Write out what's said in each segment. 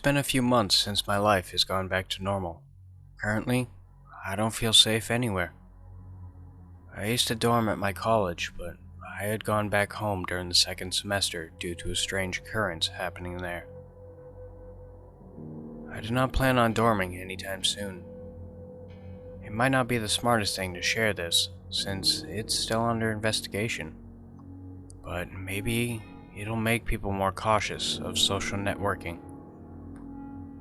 been a few months since my life has gone back to normal. Currently, I don't feel safe anywhere. I used to dorm at my college, but I had gone back home during the second semester due to a strange occurrence happening there. I do not plan on dorming anytime soon. It might not be the smartest thing to share this, since it's still under investigation, but maybe it'll make people more cautious of social networking.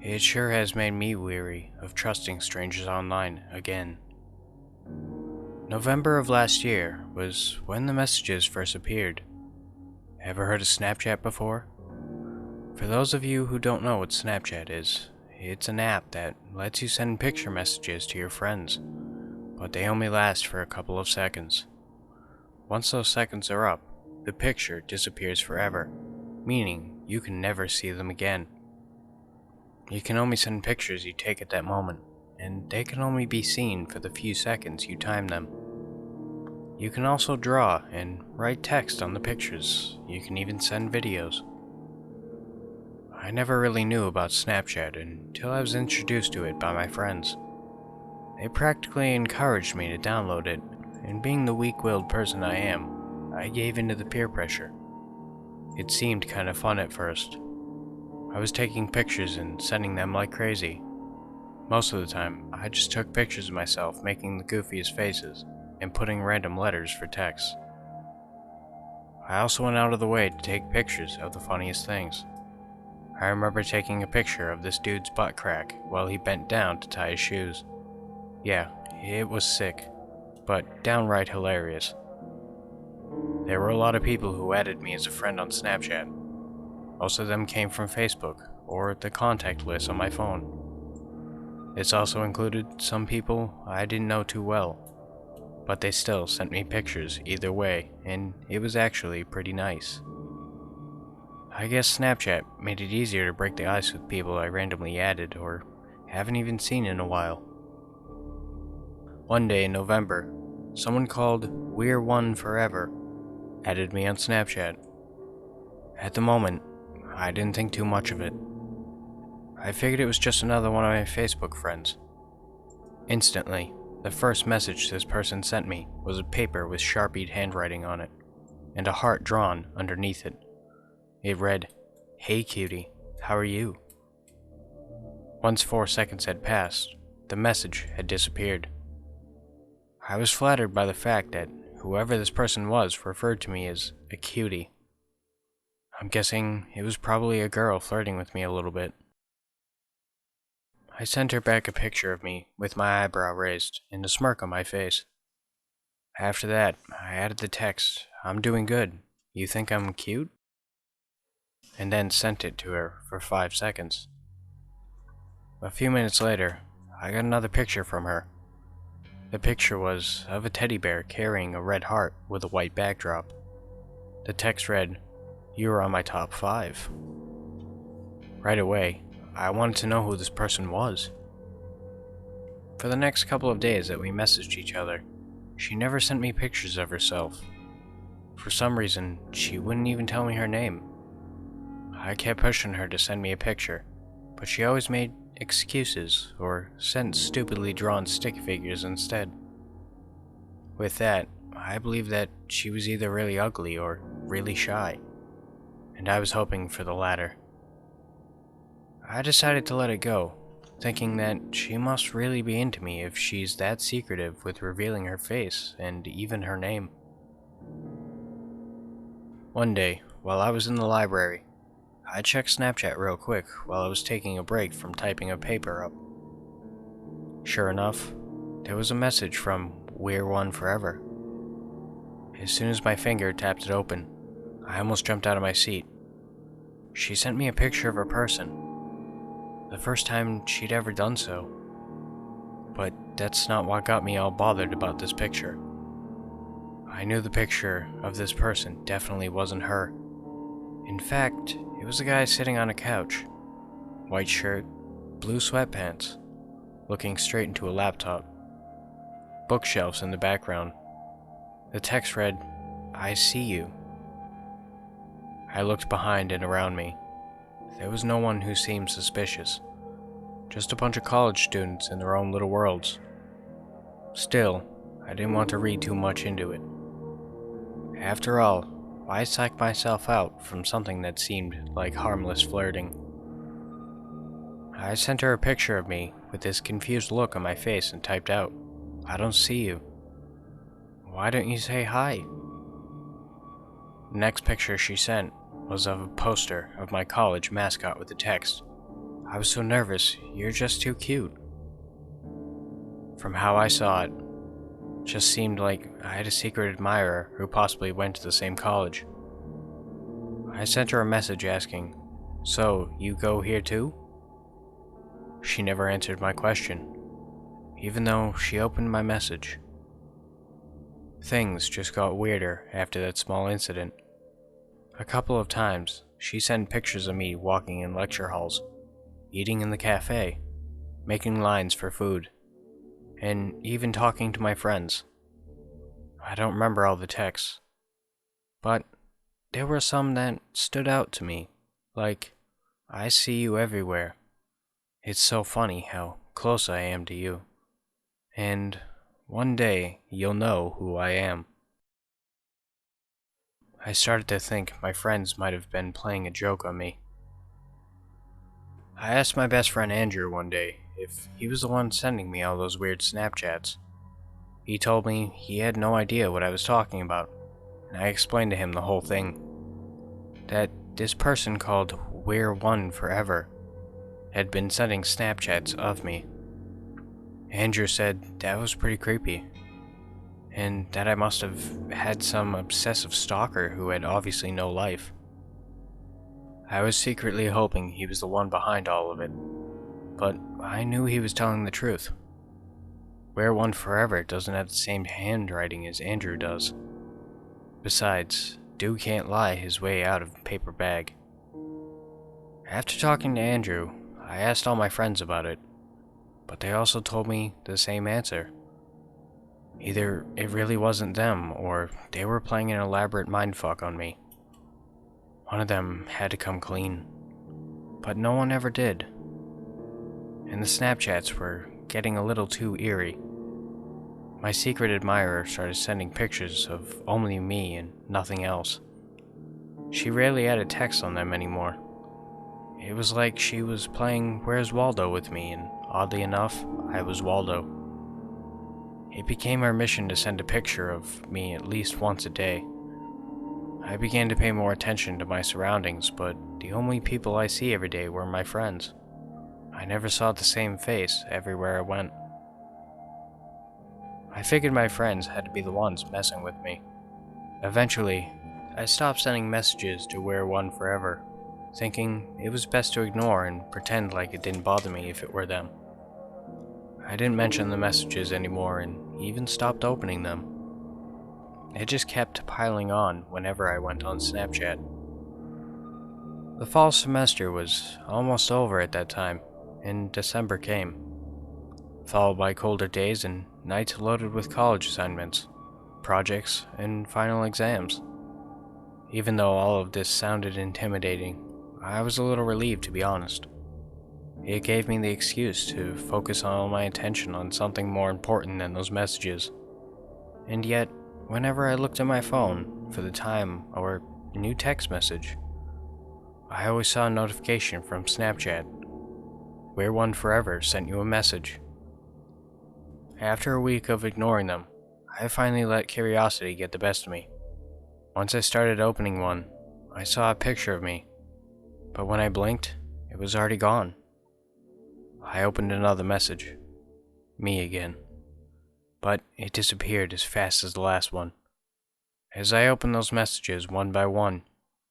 It sure has made me weary of trusting strangers online again. November of last year was when the messages first appeared. Ever heard of Snapchat before? For those of you who don't know what Snapchat is, it's an app that lets you send picture messages to your friends, but they only last for a couple of seconds. Once those seconds are up, the picture disappears forever, meaning you can never see them again. You can only send pictures you take at that moment, and they can only be seen for the few seconds you time them. You can also draw and write text on the pictures. You can even send videos. I never really knew about Snapchat until I was introduced to it by my friends. They practically encouraged me to download it, and being the weak-willed person I am, I gave into the peer pressure. It seemed kind of fun at first. I was taking pictures and sending them like crazy. Most of the time, I just took pictures of myself making the goofiest faces and putting random letters for text. I also went out of the way to take pictures of the funniest things. I remember taking a picture of this dude's butt crack while he bent down to tie his shoes. Yeah, it was sick, but downright hilarious. There were a lot of people who added me as a friend on Snapchat. Most of them came from Facebook or the contact list on my phone. This also included some people I didn't know too well, but they still sent me pictures either way, and it was actually pretty nice. I guess Snapchat made it easier to break the ice with people I randomly added or haven't even seen in a while. One day in November, someone called We're One Forever added me on Snapchat. At the moment, I didn't think too much of it. I figured it was just another one of my Facebook friends. Instantly, the first message this person sent me was a paper with Sharpied handwriting on it, and a heart drawn underneath it. It read, "Hey cutie, how are you?" Once 4 seconds had passed, the message had disappeared. I was flattered by the fact that whoever this person was referred to me as a cutie. I'm guessing it was probably a girl flirting with me a little bit. I sent her back a picture of me with my eyebrow raised and a smirk on my face. After that, I added the text, "I'm doing good. You think I'm cute?" And then sent it to her for 5 seconds. A few minutes later, I got another picture from her. The picture was of a teddy bear carrying a red heart with a white backdrop. The text read, "You are on my top 5. Right away, I wanted to know who this person was. For the next couple of days that we messaged each other, she never sent me pictures of herself. For some reason, she wouldn't even tell me her name. I kept pushing her to send me a picture, but she always made excuses or sent stupidly drawn stick figures instead. With that, I believed that she was either really ugly or really shy, and I was hoping for the latter. I decided to let it go, thinking that she must really be into me if she's that secretive with revealing her face and even her name. One day, while I was in the library, I checked Snapchat real quick while I was taking a break from typing a paper up. Sure enough, there was a message from We're One Forever. As soon as my finger tapped it open, I almost jumped out of my seat. She sent me a picture of her person. The first time she'd ever done so. But that's not what got me all bothered about this picture. I knew the picture of this person definitely wasn't her. In fact, it was a guy sitting on a couch. White shirt, blue sweatpants, looking straight into a laptop. Bookshelves in the background. The text read, "I see you." I looked behind and around me, there was no one who seemed suspicious. Just a bunch of college students in their own little worlds. Still, I didn't want to read too much into it. After all, why psych myself out from something that seemed like harmless flirting? I sent her a picture of me with this confused look on my face and typed out, "I don't see you. Why don't you say hi?" The next picture she sent was of a poster of my college mascot with the text, "I was so nervous, you're just too cute." From how I saw it, just seemed like I had a secret admirer who possibly went to the same college. I sent her a message asking, "So, you go here too?" She never answered my question, even though she opened my message. Things just got weirder after that small incident. A couple of times, she sent pictures of me walking in lecture halls, eating in the cafe, making lines for food, and even talking to my friends. I don't remember all the texts, but there were some that stood out to me, like, "I see you everywhere. It's so funny how close I am to you. And one day you'll know who I am." I started to think my friends might have been playing a joke on me. I asked my best friend Andrew one day if he was the one sending me all those weird Snapchats. He told me he had no idea what I was talking about, and I explained to him the whole thing. That this person called We're One Forever had been sending Snapchats of me. Andrew said that was pretty creepy, and that I must have had some obsessive stalker who had obviously no life. I was secretly hoping he was the one behind all of it, but I knew he was telling the truth. Wear One Forever doesn't have the same handwriting as Andrew does. Besides, Dude can't lie his way out of a paper bag. After talking to Andrew, I asked all my friends about it, but they also told me the same answer. Either it really wasn't them, or they were playing an elaborate mindfuck on me. One of them had to come clean, but no one ever did. And the Snapchats were getting a little too eerie. My secret admirer started sending pictures of only me and nothing else. She rarely added text on them anymore. It was like she was playing Where's Waldo with me, and oddly enough, I was Waldo. It became our mission to send a picture of me at least once a day. I began to pay more attention to my surroundings, but the only people I see every day were my friends. I never saw the same face everywhere I went. I figured my friends had to be the ones messing with me. Eventually, I stopped sending messages to Wear One Forever, thinking it was best to ignore and pretend like it didn't bother me if it were them. I didn't mention the messages anymore and even stopped opening them. It just kept piling on whenever I went on Snapchat. The fall semester was almost over at that time, and December came, followed by colder days and nights loaded with college assignments, projects, and final exams. Even though all of this sounded intimidating, I was a little relieved, to be honest. It gave me the excuse to focus all my attention on something more important than those messages. And yet, whenever I looked at my phone for the time or a new text message, I always saw a notification from Snapchat. Wear One Forever sent you a message. After a week of ignoring them, I finally let curiosity get the best of me. Once I started opening one, I saw a picture of me, but when I blinked, it was already gone. I opened another message. Me again. But it disappeared as fast as the last one. As I opened those messages one by one,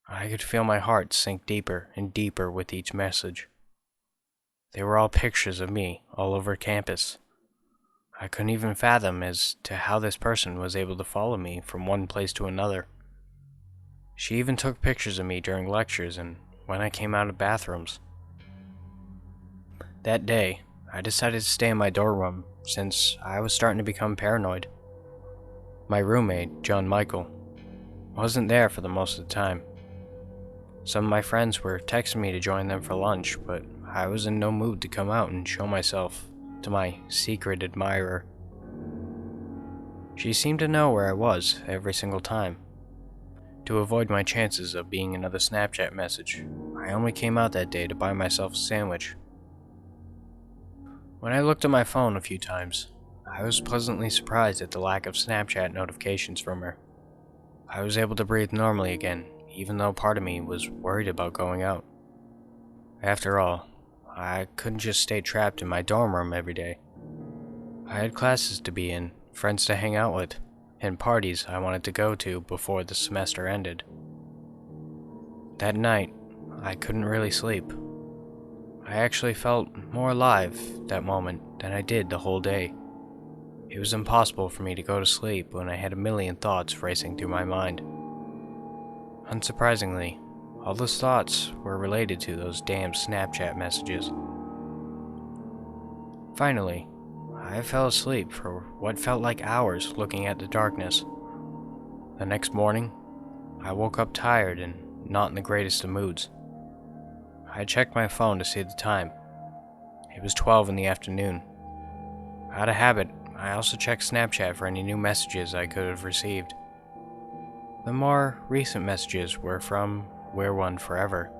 I could feel my heart sink deeper and deeper with each message. They were all pictures of me all over campus. I couldn't even fathom as to how this person was able to follow me from one place to another. She even took pictures of me during lectures and when I came out of bathrooms. That day, I decided to stay in my dorm room since I was starting to become paranoid. My roommate, John Michael, wasn't there for the most of the time. Some of my friends were texting me to join them for lunch, but I was in no mood to come out and show myself to my secret admirer. She seemed to know where I was every single time. To avoid my chances of being another Snapchat message, I only came out that day to buy myself a sandwich. When I looked at my phone a few times, I was pleasantly surprised at the lack of Snapchat notifications from her. I was able to breathe normally again, even though part of me was worried about going out. After all, I couldn't just stay trapped in my dorm room every day. I had classes to be in, friends to hang out with, and parties I wanted to go to before the semester ended. That night, I couldn't really sleep. I actually felt more alive that moment than I did the whole day. It was impossible for me to go to sleep when I had a million thoughts racing through my mind. Unsurprisingly, all those thoughts were related to those damn Snapchat messages. Finally, I fell asleep for what felt like hours looking at the darkness. The next morning, I woke up tired and not in the greatest of moods. I checked my phone to see the time. It was 12 in the afternoon. Out of habit, I also checked Snapchat for any new messages I could have received. The more recent messages were from We're One Forever.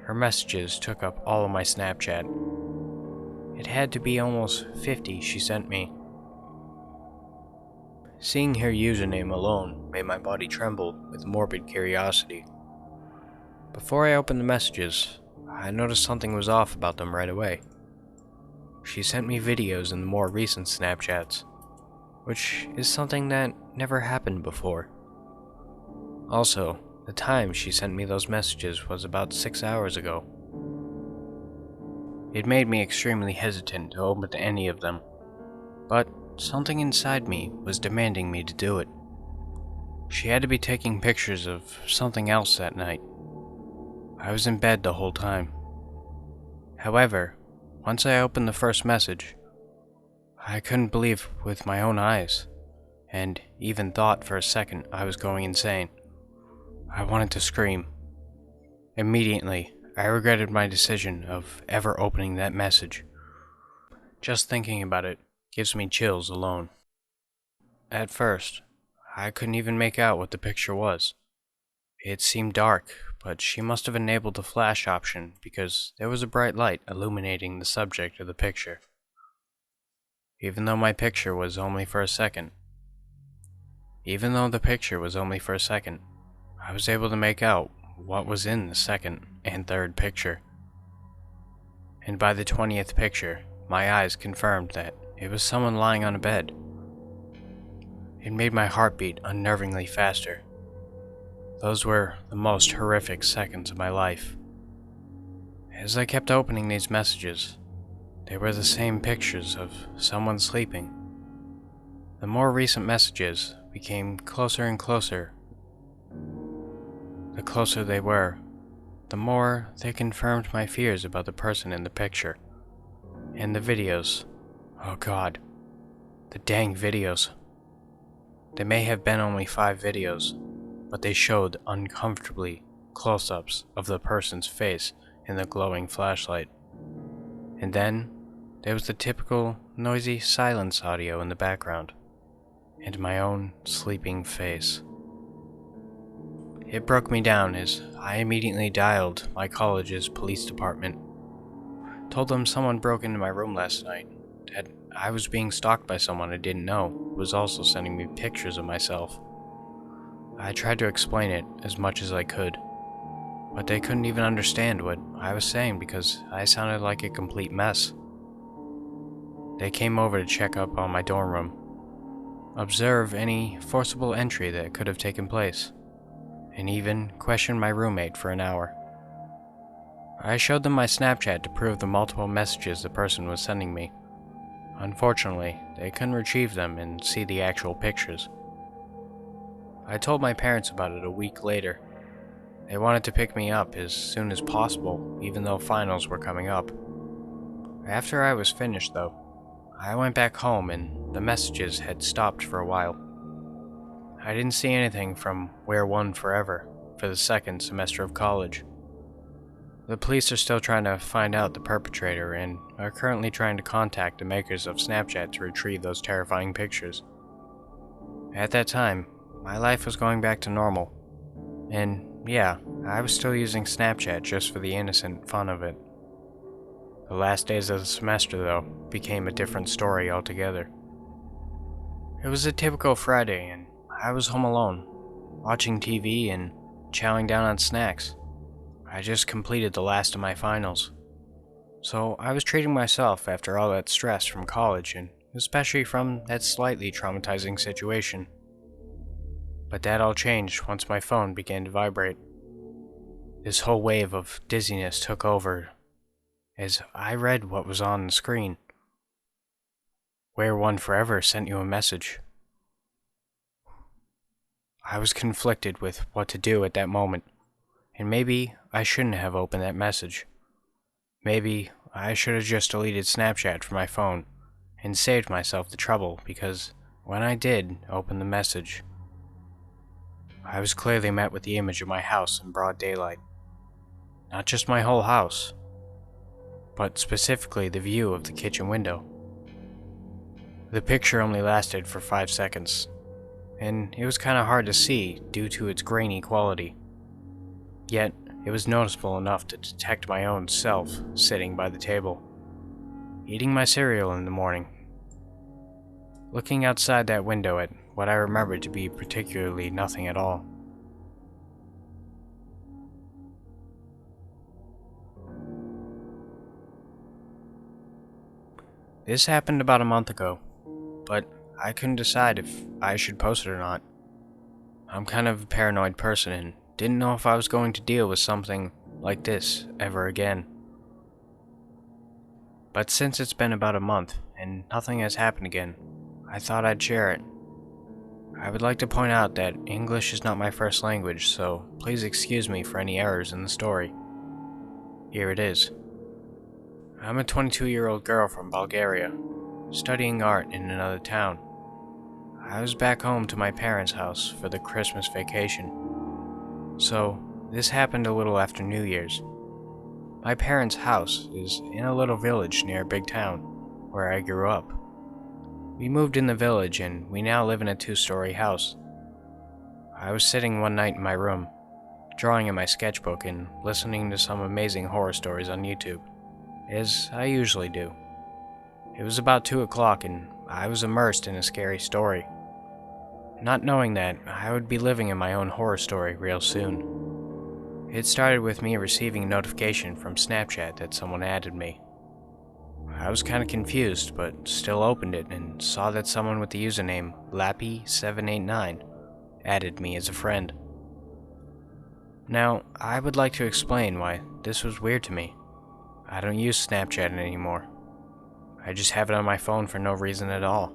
Her messages took up all of my Snapchat. It had to be almost 50 she sent me. Seeing her username alone made my body tremble with morbid curiosity. Before I opened the messages, I noticed something was off about them right away. She sent me videos in the more recent Snapchats, which is something that never happened before. Also, the time she sent me those messages was about 6 hours ago. It made me extremely hesitant to open any of them, but something inside me was demanding me to do it. She had to be taking pictures of something else that night. I was in bed the whole time. However, once I opened the first message, I couldn't believe with my own eyes, and even thought for a second I was going insane. I wanted to scream. Immediately, I regretted my decision of ever opening that message. Just thinking about it gives me chills alone. At first, I couldn't even make out what the picture was. It seemed dark, but she must have enabled the flash option because there was a bright light illuminating the subject of the picture. Even though the picture was only for a second, I was able to make out what was in the second and third picture. And by the 20th picture, my eyes confirmed that it was someone lying on a bed. It made my heart beat unnervingly faster. Those were the most horrific seconds of my life. As I kept opening these messages, they were the same pictures of someone sleeping. The more recent messages became closer and closer. The closer they were, the more they confirmed my fears about the person in the picture. And the videos. Oh God. The dang videos. They may have been only 5 videos, but they showed uncomfortably close-ups of the person's face in the glowing flashlight. And then, there was the typical noisy silence audio in the background, and my own sleeping face. It broke me down as I immediately dialed my college's police department. Told them someone broke into my room last night, that I was being stalked by someone I didn't know who was also sending me pictures of myself. I tried to explain it as much as I could, but they couldn't even understand what I was saying because I sounded like a complete mess. They came over to check up on my dorm room, observe any forcible entry that could have taken place, and even question my roommate for an hour. I showed them my Snapchat to prove the multiple messages the person was sending me. Unfortunately, they couldn't retrieve them and see the actual pictures. I told my parents about it a week later. They wanted to pick me up as soon as possible, even though finals were coming up. After I was finished, though, I went back home and the messages had stopped for a while. I didn't see anything from We're One Forever, for the second semester of college. The police are still trying to find out the perpetrator and are currently trying to contact the makers of Snapchat to retrieve those terrifying pictures. At that time, my life was going back to normal. And yeah, I was still using Snapchat just for the innocent fun of it. The last days of the semester, though, became a different story altogether. It was a typical Friday, and I was home alone, watching TV and chowing down on snacks. I just completed the last of my finals. So I was treating myself after all that stress from college, and especially from that slightly traumatizing situation. But that all changed once my phone began to vibrate. This whole wave of dizziness took over as I read what was on the screen. Where One Forever sent you a message. I was conflicted with what to do at that moment, and maybe I shouldn't have opened that message. Maybe I should have just deleted Snapchat from my phone and saved myself the trouble, because when I did open the message, I was clearly met with the image of my house in broad daylight. Not just my whole house, but specifically the view of the kitchen window. The picture only lasted for 5 seconds, and it was kinda hard to see due to its grainy quality. Yet, it was noticeable enough to detect my own self sitting by the table, eating my cereal in the morning, looking outside that window at what I remembered to be particularly nothing at all. This happened about a month ago, but I couldn't decide if I should post it or not. I'm kind of a paranoid person and didn't know if I was going to deal with something like this ever again. But since it's been about a month and nothing has happened again, I thought I'd share it. I would like to point out that English is not my first language, so please excuse me for any errors in the story. Here it is. I'm a 22-year-old girl from Bulgaria, studying art in another town. I was back home to my parents' house for the Christmas vacation. So, this happened a little after New Year's. My parents' house is in a little village near a big town, where I grew up. We moved in the village and we now live in a 2-story house. I was sitting one night in my room, drawing in my sketchbook and listening to some amazing horror stories on YouTube, as I usually do. It was about 2 o'clock and I was immersed in a scary story, not knowing that I would be living in my own horror story real soon. It started with me receiving a notification from Snapchat that someone added me. I was kinda confused, but still opened it and saw that someone with the username Lappy789 added me as a friend. Now, I would like to explain why this was weird to me. I don't use Snapchat anymore. I just have it on my phone for no reason at all.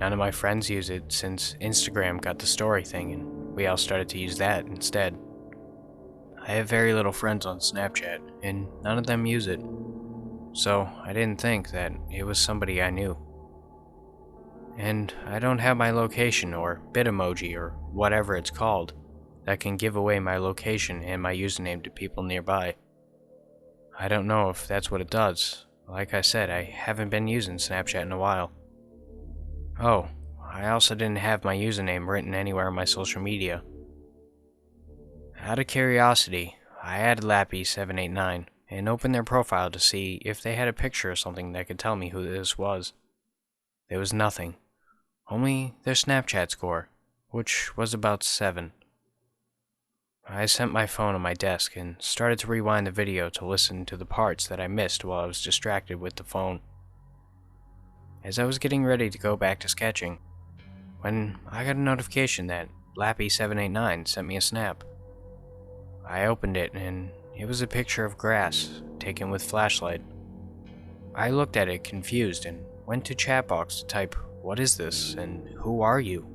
None of my friends use it since Instagram got the story thing and we all started to use that instead. I have very little friends on Snapchat and none of them use it. So I didn't think that it was somebody I knew. And I don't have my location or Bitmoji or whatever it's called that can give away my location and my username to people nearby. I don't know if that's what it does. Like I said, I haven't been using Snapchat in a while. Oh, I also didn't have my username written anywhere on my social media. Out of curiosity, I added Lappy789 and opened their profile to see if they had a picture or something that could tell me who this was. There was nothing, only their Snapchat score, which was about 7. I set my phone on my desk and started to rewind the video to listen to the parts that I missed while I was distracted with the phone. As I was getting ready to go back to sketching, when I got a notification that Lappy789 sent me a snap. I opened it and it was a picture of grass taken with flashlight. I looked at it confused and went to chat box to type, "What is this and who are you?"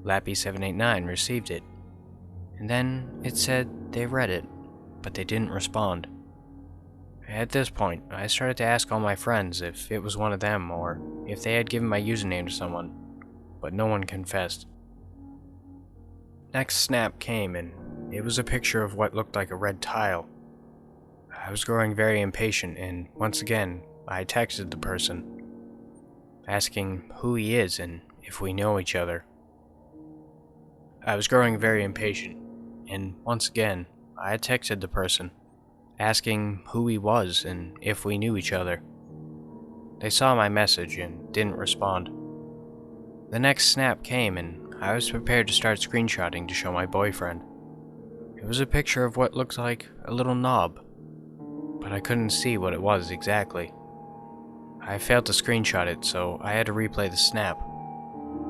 Lappy789 received it, and then it said they read it, but they didn't respond. At this point, I started to ask all my friends if it was one of them or if they had given my username to someone, but no one confessed. Next snap came, and it was a picture of what looked like a red tile. I was growing very impatient, and once again, I texted the person, asking who he is and if we know each other. I was growing very impatient, and once again, I texted the person, asking who he was and if we knew each other. They saw my message and didn't respond. The next snap came, and I was prepared to start screenshotting to show my boyfriend. It was a picture of what looked like a little knob, but I couldn't see what it was exactly. I failed to screenshot it, so I had to replay the snap.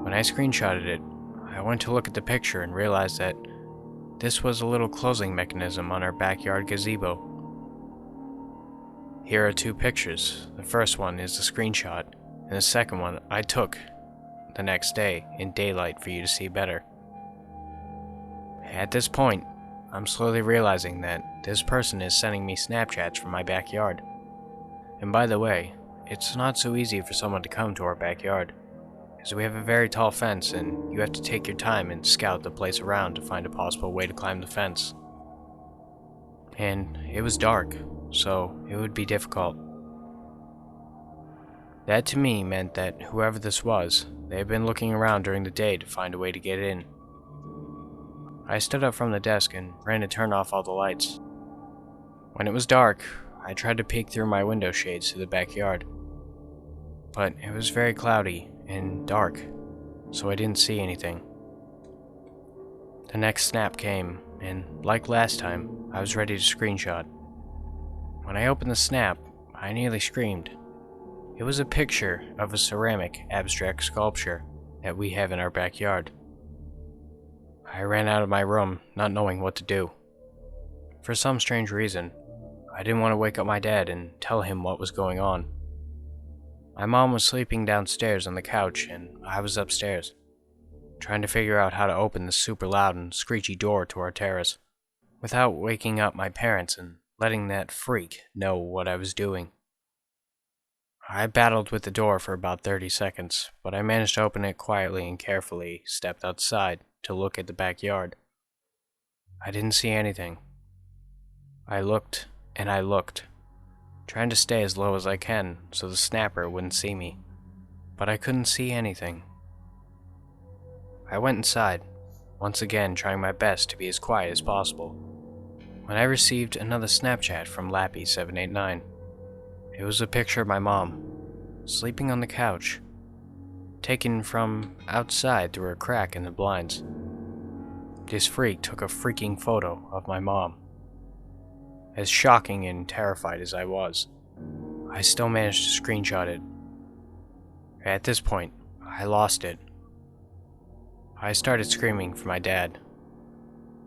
When I screenshotted it, I went to look at the picture and realized that this was a little closing mechanism on our backyard gazebo. Here are two pictures. The first one is the screenshot, and the second one I took the next day in daylight for you to see better. At this point, I'm slowly realizing that this person is sending me Snapchats from my backyard. And by the way, it's not so easy for someone to come to our backyard, as we have a very tall fence and you have to take your time and scout the place around to find a possible way to climb the fence. And it was dark, so it would be difficult. That to me meant that whoever this was, they had been looking around during the day to find a way to get in. I stood up from the desk and ran to turn off all the lights. When it was dark, I tried to peek through my window shades to the backyard. But it was very cloudy and dark, so I didn't see anything. The next snap came, and like last time, I was ready to screenshot. When I opened the snap, I nearly screamed. It was a picture of a ceramic abstract sculpture that we have in our backyard. I ran out of my room, not knowing what to do. For some strange reason, I didn't want to wake up my dad and tell him what was going on. My mom was sleeping downstairs on the couch, and I was upstairs, trying to figure out how to open the super loud and screechy door to our terrace, without waking up my parents and letting that freak know what I was doing. I battled with the door for about 30 seconds, but I managed to open it quietly and carefully stepped outside to look at the backyard. I didn't see anything. I looked and I looked, trying to stay as low as I can so the snapper wouldn't see me, but I couldn't see anything. I went inside, once again trying my best to be as quiet as possible, when I received another Snapchat from Lappy789. It was a picture of my mom, sleeping on the couch, taken from outside through a crack in the blinds. This freak took a freaking photo of my mom. As shocking and terrified as I was, I still managed to screenshot it. At this point, I lost it. I started screaming for my dad.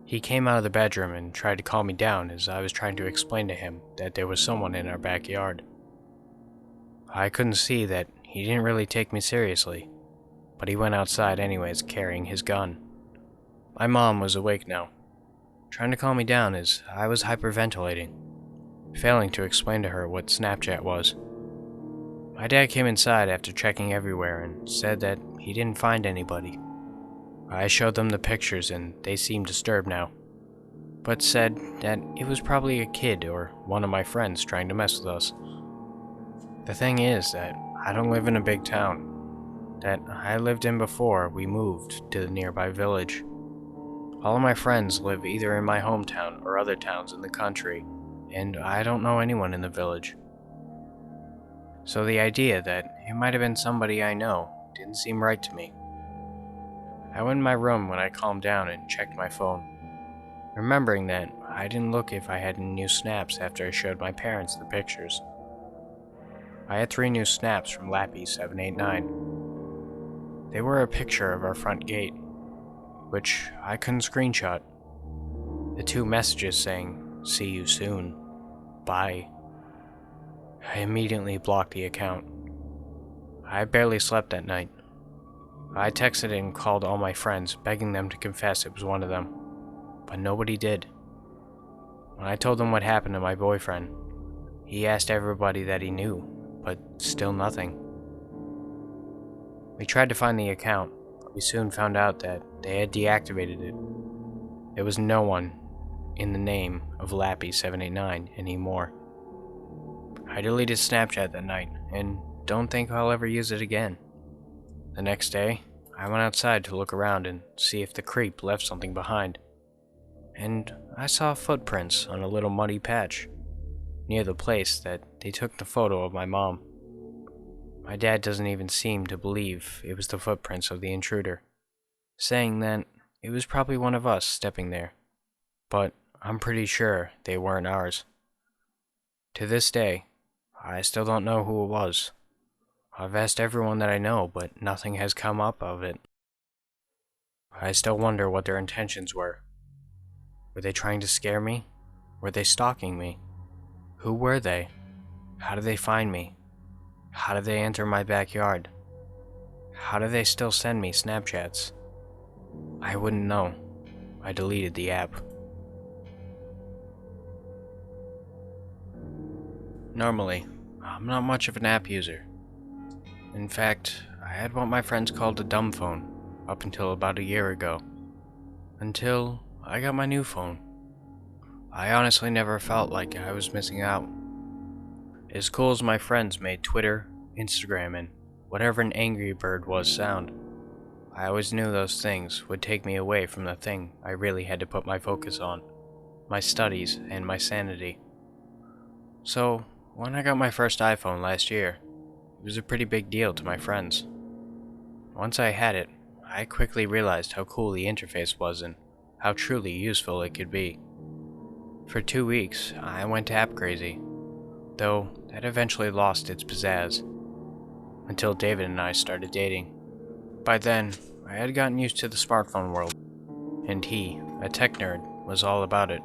He came out of the bedroom and tried to calm me down as I was trying to explain to him that there was someone in our backyard. I couldn't see that he didn't really take me seriously, but he went outside anyways carrying his gun. My mom was awake now, trying to calm me down as I was hyperventilating, failing to explain to her what Snapchat was. My dad came inside after checking everywhere and said that he didn't find anybody. I showed them the pictures and they seemed disturbed now, but said that it was probably a kid or one of my friends trying to mess with us. The thing is that I don't live in a big town, that I lived in before we moved to the nearby village. All of my friends live either in my hometown or other towns in the country, and I don't know anyone in the village. So the idea that it might have been somebody I know didn't seem right to me. I went in my room when I calmed down and checked my phone, remembering that I didn't look if I had any new snaps after I showed my parents the pictures. I had 3 new snaps from Lappy789. They were a picture of our front gate, which I couldn't screenshot. The 2 messages saying, "See you soon. Bye." I immediately blocked the account. I barely slept that night. I texted and called all my friends, begging them to confess it was one of them, but nobody did. When I told them what happened to my boyfriend, he asked everybody that he knew, but still nothing. We tried to find the account, but we soon found out that they had deactivated it, There was no one in the name of Lappy789 anymore. I deleted Snapchat that night, and don't think I'll ever use it again. The next day, I went outside to look around and see if the creep left something behind. And I saw footprints on a little muddy patch, near the place that they took the photo of my mom. My dad doesn't even seem to believe it was the footprints of the intruder, saying that it was probably one of us stepping there, but I'm pretty sure they weren't ours. To this day, I still don't know who it was. I've asked everyone that I know, but nothing has come up of it. I still wonder what their intentions were. Were they trying to scare me? Were they stalking me? Who were they? How did they find me? How did they enter my backyard? How do they still send me Snapchats? I wouldn't know. I deleted the app. Normally, I'm not much of an app user. In fact, I had what my friends called a dumb phone up until about a year ago. Until I got my new phone. I honestly never felt like I was missing out. As cool as my friends made Twitter, Instagram, and whatever an Angry Bird was sound, I always knew those things would take me away from the thing I really had to put my focus on, my studies and my sanity. So, when I got my first iPhone last year, it was a pretty big deal to my friends. Once I had it, I quickly realized how cool the interface was and how truly useful it could be. For 2 weeks, I went app crazy, though that eventually lost its pizzazz, until David and I started dating. By then, I had gotten used to the smartphone world, and he, a tech nerd, was all about it.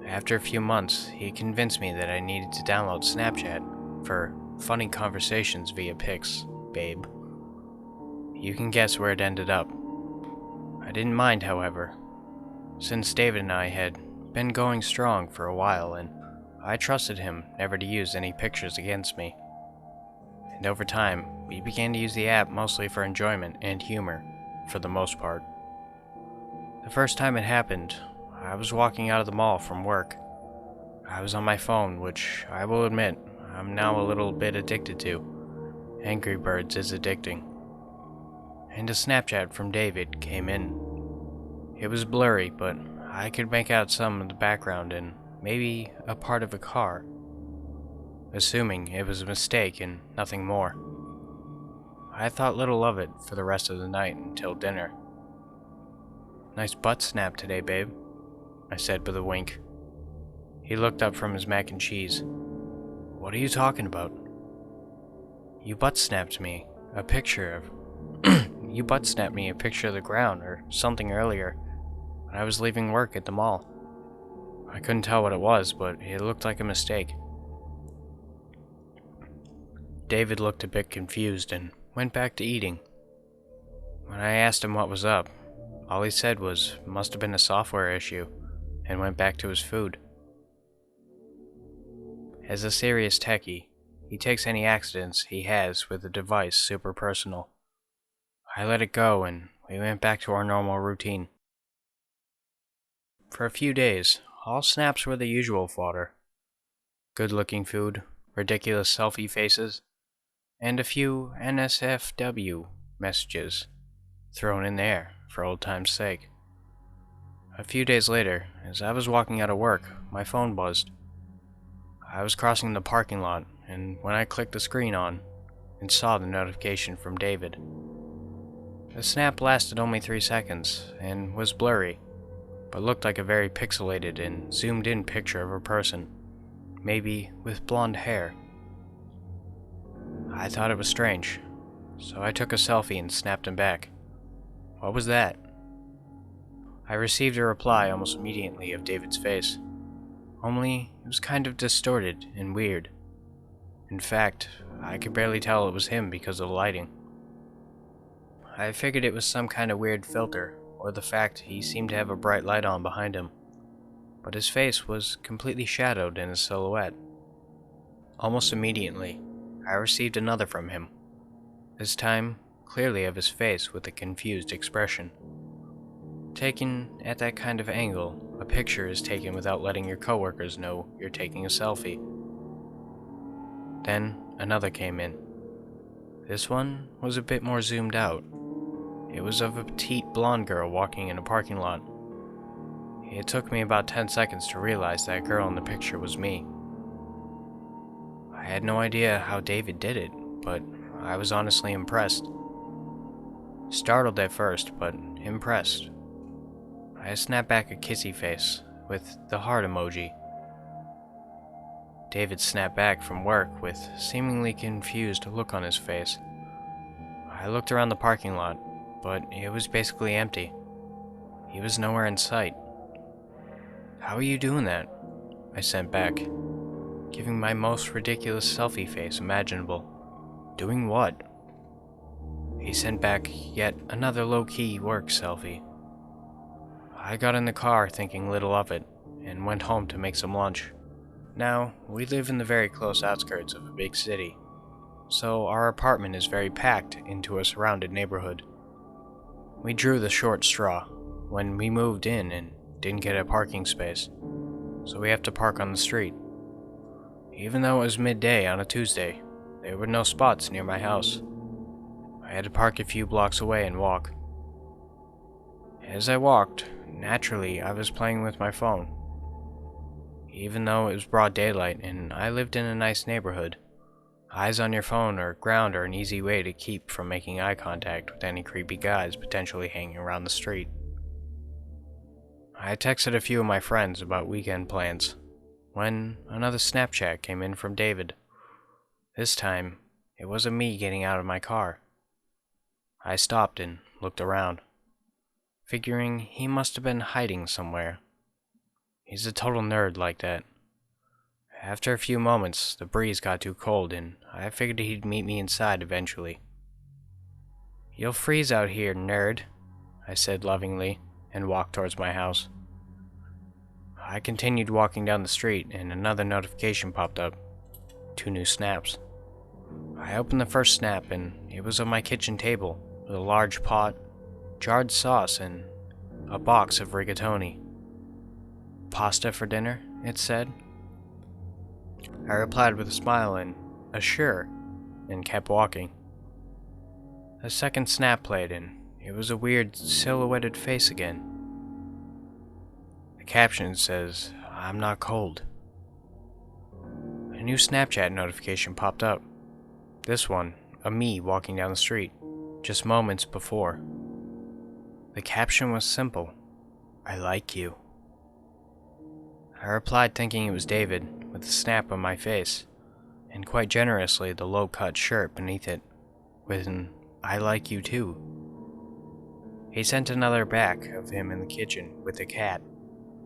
After a few months, he convinced me that I needed to download Snapchat for funny conversations via pics, babe. You can guess where it ended up. I didn't mind, however, since David and I had been going strong for a while, and I trusted him never to use any pictures against me. And over time, we began to use the app mostly for enjoyment and humor, for the most part. The first time it happened, I was walking out of the mall from work. I was on my phone, which I will admit I'm now a little bit addicted to. Angry Birds is addicting. And a Snapchat from David came in. It was blurry, but I could make out some of the background and maybe a part of a car, assuming it was a mistake and nothing more. I thought little of it for the rest of the night until dinner. "Nice butt snap today, babe," I said with a wink. He looked up from his mac and cheese. "What are you talking about?" You butt snapped me a picture of the ground or something earlier when I was leaving work at the mall. I couldn't tell what it was, but it looked like a mistake." David looked a bit confused and went back to eating. When I asked him what was up, all he said was must have been a software issue, and went back to his food. As a serious techie, he takes any accidents he has with the device super personal. I let it go and we went back to our normal routine. For a few days, all snaps were the usual fodder. Good-looking food, ridiculous selfie faces, and a few NSFW messages thrown in there for old time's sake. A few days later, as I was walking out of work, my phone buzzed. I was crossing the parking lot, and when I clicked the screen on and saw the notification from David. The snap lasted only 3 seconds and was blurry, but looked like a very pixelated and zoomed-in picture of a person, maybe with blonde hair. I thought it was strange, so I took a selfie and snapped him back. "What was that?" I received a reply almost immediately of David's face, only it was kind of distorted and weird. In fact, I could barely tell it was him because of the lighting. I figured it was some kind of weird filter, or the fact he seemed to have a bright light on behind him, but his face was completely shadowed in a silhouette. Almost immediately, I received another from him, this time clearly of his face with a confused expression. Taken at that kind of angle, a picture is taken without letting your coworkers know you're taking a selfie. Then another came in. This one was a bit more zoomed out. It was of a petite blonde girl walking in a parking lot. It took me about 10 seconds to realize that girl in the picture was me. I had no idea how David did it, but I was honestly impressed. Startled at first, but impressed. I snapped back a kissy face with the heart emoji. David snapped back from work with seemingly confused look on his face. I looked around the parking lot, but it was basically empty. He was nowhere in sight. "How are you doing that?" I sent back, giving my most ridiculous selfie face imaginable. "Doing what?" He sent back yet another low-key work selfie. I got in the car thinking little of it, and went home to make some lunch. Now, we live in the very close outskirts of a big city, so our apartment is very packed into a surrounded neighborhood. We drew the short straw when we moved in and didn't get a parking space, so we have to park on the street. Even though it was midday on a Tuesday, there were no spots near my house. I had to park a few blocks away and walk. As I walked, naturally I was playing with my phone. Even though it was broad daylight and I lived in a nice neighborhood, eyes on your phone or ground are an easy way to keep from making eye contact with any creepy guys potentially hanging around the street. I texted a few of my friends about weekend plans, when another Snapchat came in from David. This time, it wasn't me getting out of my car. I stopped and looked around, figuring he must have been hiding somewhere. He's a total nerd like that. After a few moments, the breeze got too cold and I figured he'd meet me inside eventually. "You'll freeze out here, nerd," I said lovingly, and walked towards my house. I continued walking down the street and another notification popped up. 2 new snaps. I opened the first snap and it was on my kitchen table with a large pot, jarred sauce, and a box of rigatoni. "Pasta for dinner?" it said. I replied with a smile and a sure, and kept walking. A second snap played and it was a weird silhouetted face again. The caption says, "I'm not cold." A new Snapchat notification popped up. This one, of me walking down the street, just moments before. The caption was simple: "I like you." I replied thinking it was David, with a snap on my face, and quite generously the low-cut shirt beneath it, with an "I like you too." He sent another back of him in the kitchen with a cat,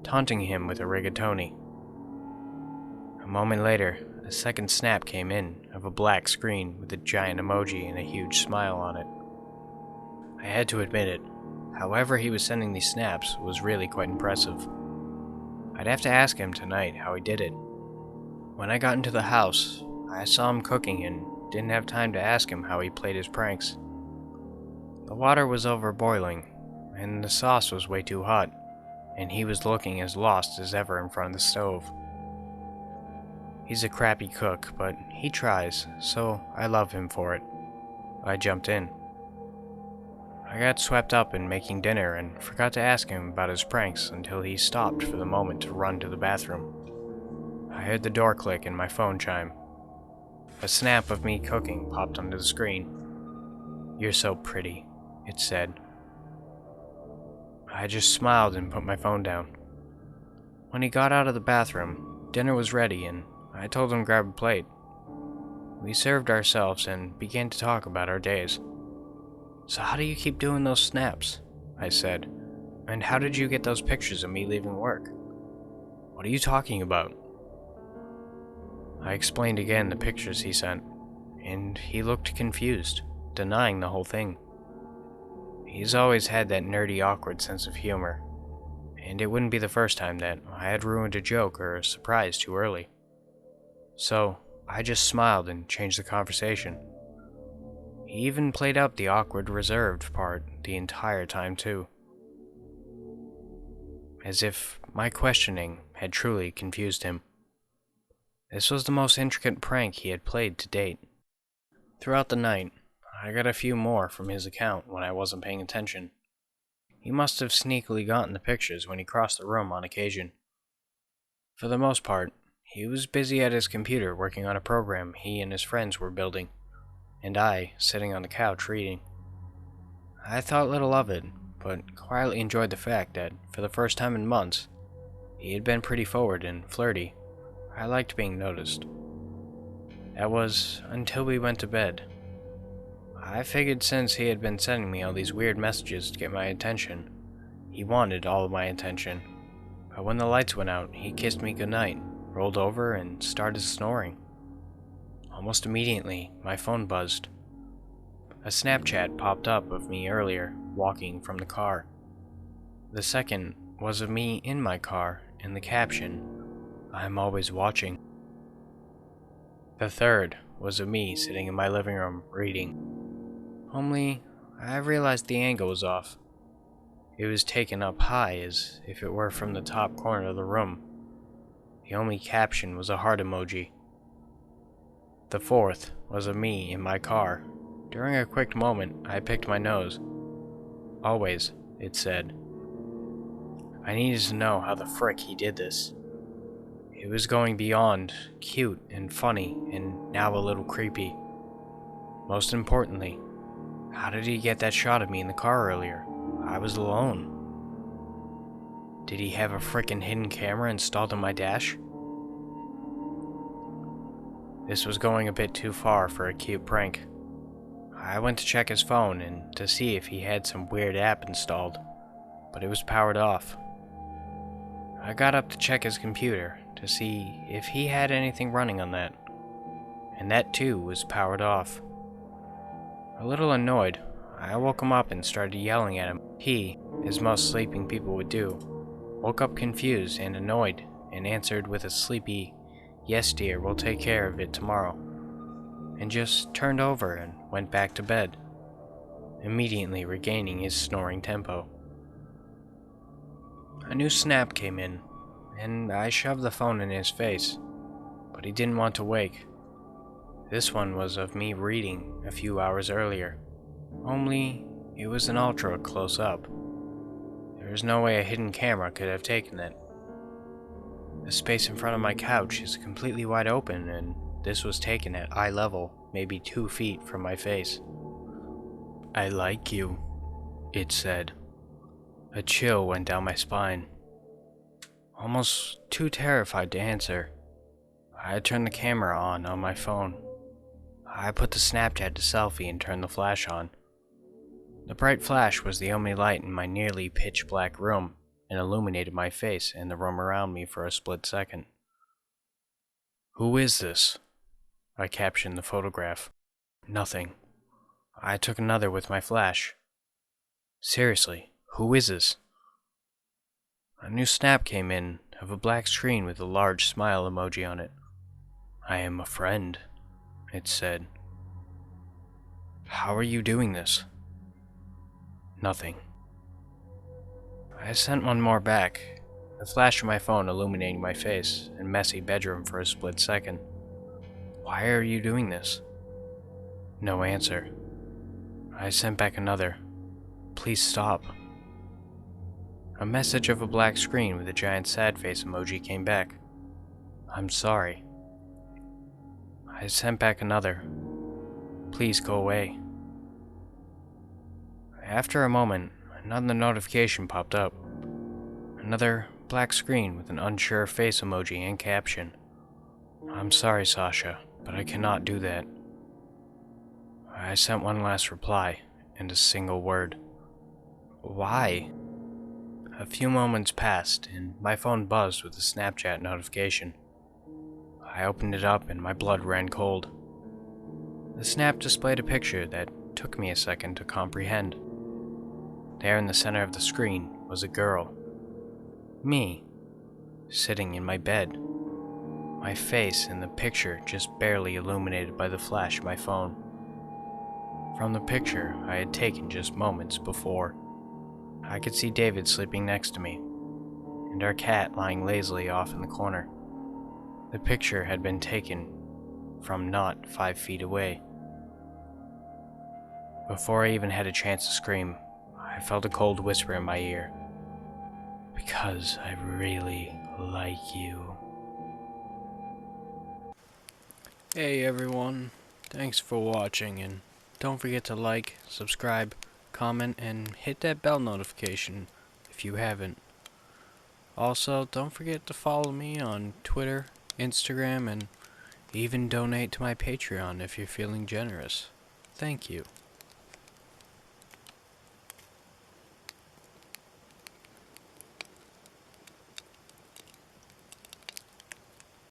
taunting him with a rigatoni. A moment later, a second snap came in of a black screen with a giant emoji and a huge smile on it. I had to admit it. However he was sending these snaps was really quite impressive. I'd have to ask him tonight how he did it. When I got into the house, I saw him cooking and didn't have time to ask him how he played his pranks. The water was over boiling, and the sauce was way too hot, and he was looking as lost as ever in front of the stove. He's a crappy cook, but he tries, so I love him for it. I jumped in. I got swept up in making dinner and forgot to ask him about his pranks until he stopped for the moment to run to the bathroom. I heard the door click and my phone chime. A snap of me cooking popped onto the screen. "You're so pretty," it said. I just smiled and put my phone down. When he got out of the bathroom, dinner was ready and I told him to grab a plate. We served ourselves and began to talk about our days. "So how do you keep doing those snaps?" I said. "And how did you get those pictures of me leaving work?" "What are you talking about?" I explained again the pictures he sent, and he looked confused, denying the whole thing. He's always had that nerdy, awkward sense of humor, and it wouldn't be the first time that I had ruined a joke or a surprise too early. So I just smiled and changed the conversation. He even played up the awkward, reserved part the entire time too. as if my questioning had truly confused him. This was the most intricate prank he had played to date. Throughout the night, I got a few more from his account when I wasn't paying attention. He must have sneakily gotten the pictures when he crossed the room on occasion. For the most part, he was busy at his computer working on a program he and his friends were building, and I, sitting on the couch reading. I thought little of it, but quietly enjoyed the fact that, for the first time in months, he had been pretty forward and flirty. I liked being noticed. That was until we went to bed. I figured since he had been sending me all these weird messages to get my attention, he wanted all of my attention. But when the lights went out, he kissed me goodnight, rolled over, and started snoring. Almost immediately, my phone buzzed. A Snapchat popped up of me earlier, walking from the car. The second was of me in my car, and the caption, "I'm always watching." The third was of me sitting in my living room reading. Only, I realized the angle was off. It was taken up high as if it were from the top corner of the room. The only caption was a heart emoji. The fourth was of me in my car. During a quick moment, I picked my nose. "Always," it said. I needed to know how the frick he did this. It was going beyond cute and funny, and now a little creepy. Most importantly, how did he get that shot of me in the car earlier? I was alone. Did he have a frickin' hidden camera installed in my dash? This was going a bit too far for a cute prank. I went to check his phone and to see if he had some weird app installed, but it was powered off. I got up to check his computer to see if he had anything running on that, and that too was powered off. A little annoyed, I woke him up and started yelling at him. He, as most sleeping people would do, woke up confused and annoyed and answered with a sleepy, "Yes dear, we'll take care of it tomorrow," and just turned over and went back to bed, immediately regaining his snoring tempo. A new snap came in, and I shoved the phone in his face, but he didn't want to wake. This one was of me reading a few hours earlier, only it was an ultra close-up. There was no way a hidden camera could have taken it. The space in front of my couch is completely wide open, and this was taken at eye level, maybe 2 feet from my face. "I like you," it said. A chill went down my spine. Almost too terrified to answer, I turned the camera on my phone. I put the Snapchat to selfie and turned the flash on. The bright flash was the only light in my nearly pitch-black room and illuminated my face and the room around me for a split second. "Who is this?" I captioned the photograph. Nothing. I took another with my flash. "Seriously, who is this?" A new snap came in of a black screen with a large smile emoji on it. "I am a friend," it said. "How are you doing this?" Nothing. I sent one more back, the flash of my phone illuminating my face and messy bedroom for a split second. "Why are you doing this?" No answer. I sent back another. "Please stop." A message of a black screen with a giant sad face emoji came back. "I'm sorry." I sent back another. "Please go away." After a moment, another notification popped up. Another black screen with an unsure face emoji and caption. "I'm sorry, Sasha, but I cannot do that." I sent one last reply, and a single word. "Why?" A few moments passed, and my phone buzzed with a Snapchat notification. I opened it up and my blood ran cold. The snap displayed a picture that took me a second to comprehend. There in the center of the screen was a girl. Me, sitting in my bed. My face in the picture just barely illuminated by the flash of my phone. From the picture I had taken just moments before, I could see David sleeping next to me. and our cat lying lazily off in the corner. The picture had been taken from not 5 feet away. Before I even had a chance to scream, I felt a cold whisper in my ear. Because I really like you. Hey everyone, thanks for watching, and don't forget to like, subscribe, comment, and hit that bell notification if you haven't. Also, don't forget to follow me on Twitter, Instagram, and even donate to my Patreon if you're feeling generous. Thank you.